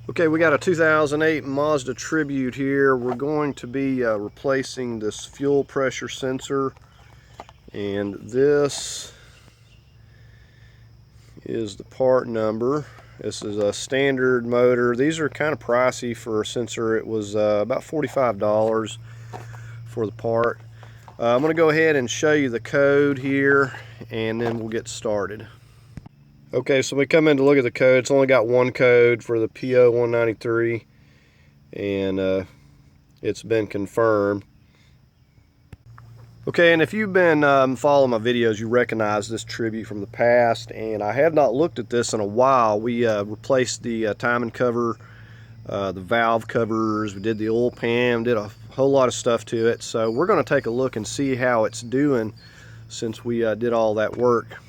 Okay, we got a 2008 Mazda Tribute here. We're going to be replacing this fuel pressure sensor, and this is the part number. This is a standard motor. These are kind of pricey for a sensor. It was about $45 for the part. I'm going to go ahead and show you the code here, and then we'll get started. Okay, so we come in to look at the code. It's only got one code for the PO193, and it's been confirmed. Okay, and if you've been following my videos, you recognize this Tribute from the past, and I have not looked at this in a while. We replaced the timing cover, the valve covers, we did the oil pan, did a whole lot of stuff to it. So we're going to take a look and see how it's doing since we did all that work.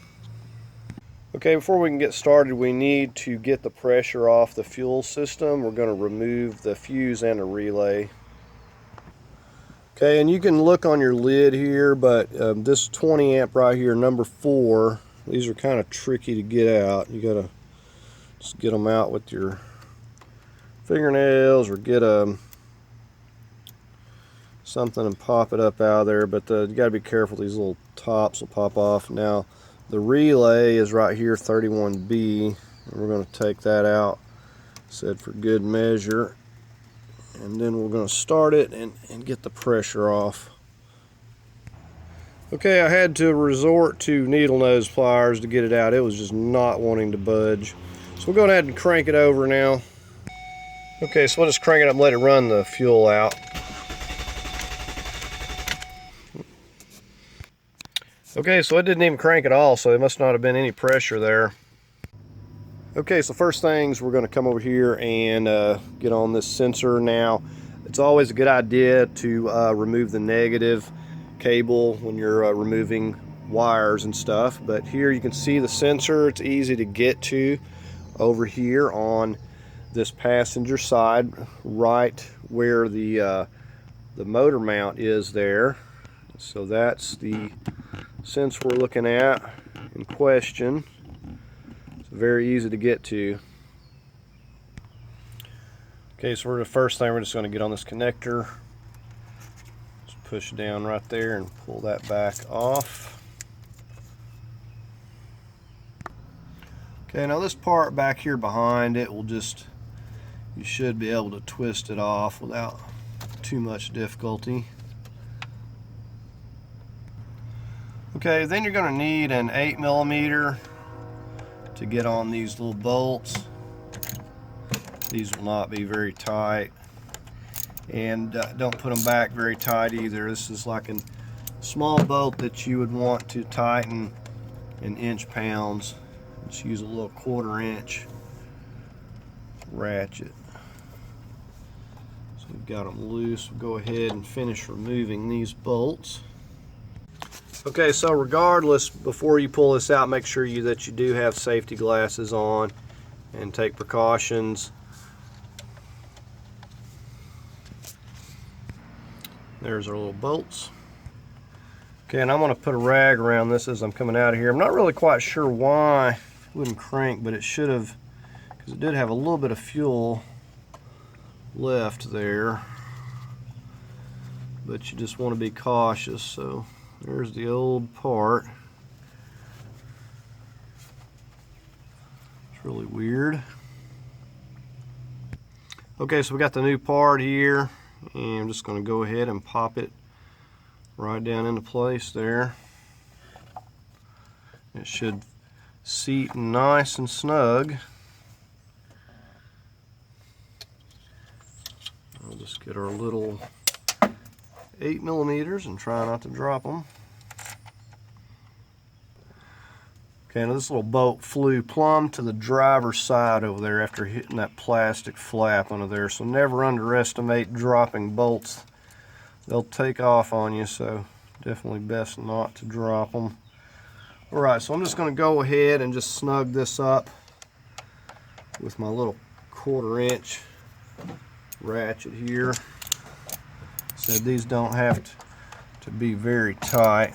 Okay, before we can get started, we need to get the pressure off the fuel system. We're going to remove the fuse and the relay. Okay, and you can look on your lid here, but this 20 amp right here, number 4, these are kind of tricky to get out. You got to just get them out with your fingernails or get something and pop it up out of there, but you got to be careful. These little tops will pop off. Now, the relay is right here, 31B, and we're going to take that out, said for good measure, and then we're going to start it and get the pressure off. Okay, I had to resort to needle nose pliers to get it out. It was just not wanting to budge. So we'll go ahead and crank it over now. Okay, so we'll just crank it up and let it run the fuel out. Okay, so it didn't even crank at all, so there must not have been any pressure there. Okay, so first things, we're going to come over here and get on this sensor now. It's always a good idea to remove the negative cable when you're removing wires and stuff. But here you can see the sensor. It's easy to get to over here on this passenger side, right where the motor mount is there. So that's the sensor we're looking at in question. It's very easy to get to. Okay, so we're the first thing, we're just going to get on this connector. Just push down right there and pull that back off. Okay, now this part back here behind it will just, you should be able to twist it off without too much difficulty. Okay, then you're going to need an 8mm to get on these little bolts. These will not be very tight, and don't put them back very tight either. This is like a small bolt that you would want to tighten in inch-pounds. Just use a little 1/4 inch ratchet. So we've got them loose. We'll go ahead and finish removing these bolts. Okay, so regardless, before you pull this out, make sure that you do have safety glasses on and take precautions. There's our little bolts. Okay, and I'm going to put a rag around this as I'm coming out of here. I'm not really quite sure why it wouldn't crank, but it should have, because it did have a little bit of fuel left there. But you just want to be cautious, so there's the old part. It's really weird. Okay, so we got the new part here, and I'm just going to go ahead and pop it right down into place there. It should seat nice and snug. I'll just get our little 8mm and try not to drop them. Okay, now this little bolt flew plumb to the driver's side over there after hitting that plastic flap under there, so never underestimate dropping bolts. They'll take off on you, so definitely best not to drop them. Alright, so I'm just going to go ahead and just snug this up with my little 1/4 inch ratchet here. Said these don't have to be very tight.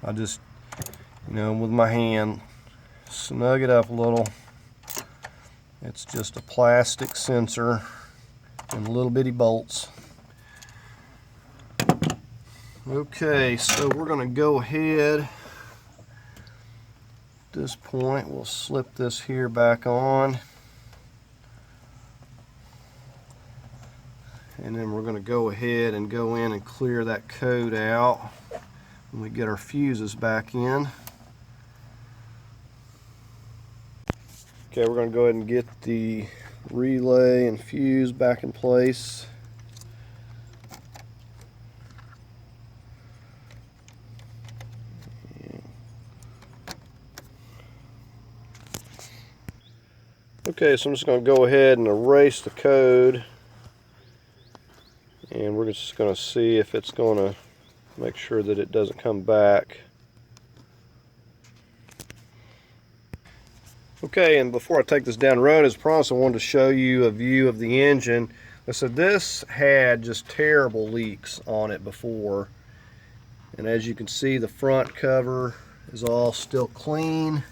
I just, with my hand snug it up a little It's just a plastic sensor and little bitty bolts. Okay, so we're going to go ahead. At this point, we'll slip this here back on. And then we're going to go ahead and go in and clear that code out when we get our fuses back in. Okay, we're going to go ahead and get the relay and fuse back in place. Okay, so I'm just going to go ahead and erase the code, and we're just going to see if it's going to make sure that it doesn't come back. Okay, and before I take this down the road, as promised, I wanted to show you a view of the engine. So this had just terrible leaks on it before, and as you can see, the front cover is all still clean.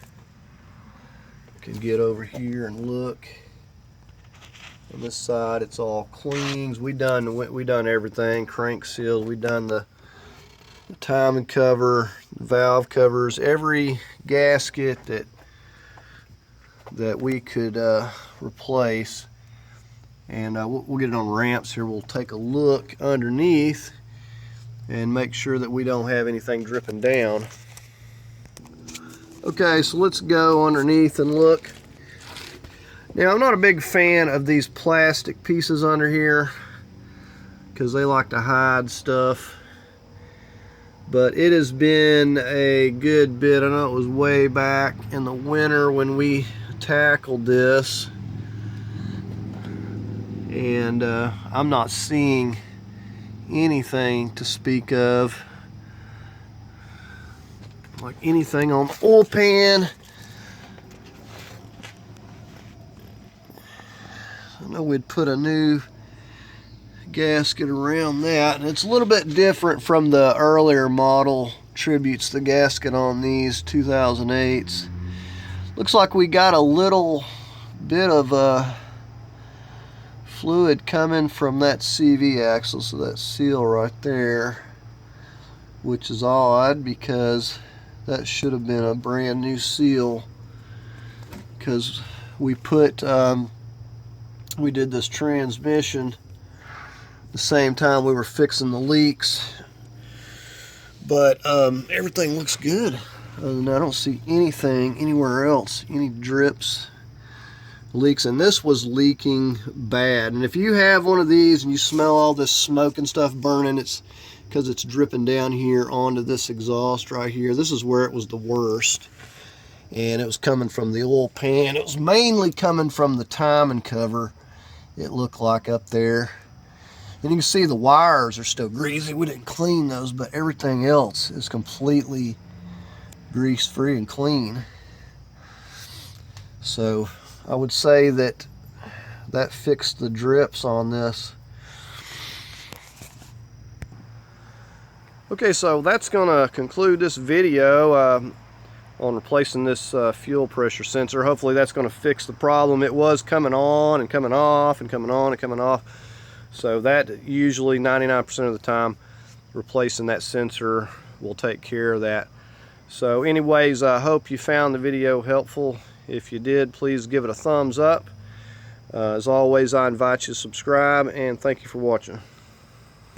You can get over here and look. On this side, it's all clean. We done everything. Crank seals. We done the timing cover, valve covers, every gasket that we could replace. And we'll get it on ramps here. We'll take a look underneath and make sure that we don't have anything dripping down. Okay, so let's go underneath and look. Now, I'm not a big fan of these plastic pieces under here because they like to hide stuff. But it has been a good bit. I know it was way back in the winter when we tackled this. And I'm not seeing anything to speak of, like anything on the oil pan. I know we'd put a new gasket around that, and it's a little bit different from the earlier model Tributes. The gasket on these 2008s looks like we got a little bit of fluid coming from that CV axle, so that seal right there, which is odd because that should have been a brand new seal, because we put we did this transmission the same time we were fixing the leaks. But everything looks good. Other than that, I don't see anything anywhere else, any drips, leaks. And this was leaking bad. And if you have one of these and you smell all this smoke and stuff burning, it's because it's dripping down here onto this exhaust right here. This is where it was the worst. And it was coming from the oil pan. It was mainly coming from the timing cover, it looked like, up there. And you can see the wires are still greasy. We didn't clean those, but everything else is completely grease free and clean. So I would say that fixed the drips on this. Okay, so that's gonna conclude this video on replacing this fuel pressure sensor. Hopefully that's gonna fix the problem. It was coming on and coming off and coming on and coming off. So that usually 99% of the time, replacing that sensor will take care of that. So anyways, I hope you found the video helpful. If you did, please give it a thumbs up. As always, I invite you to subscribe, and thank you for watching.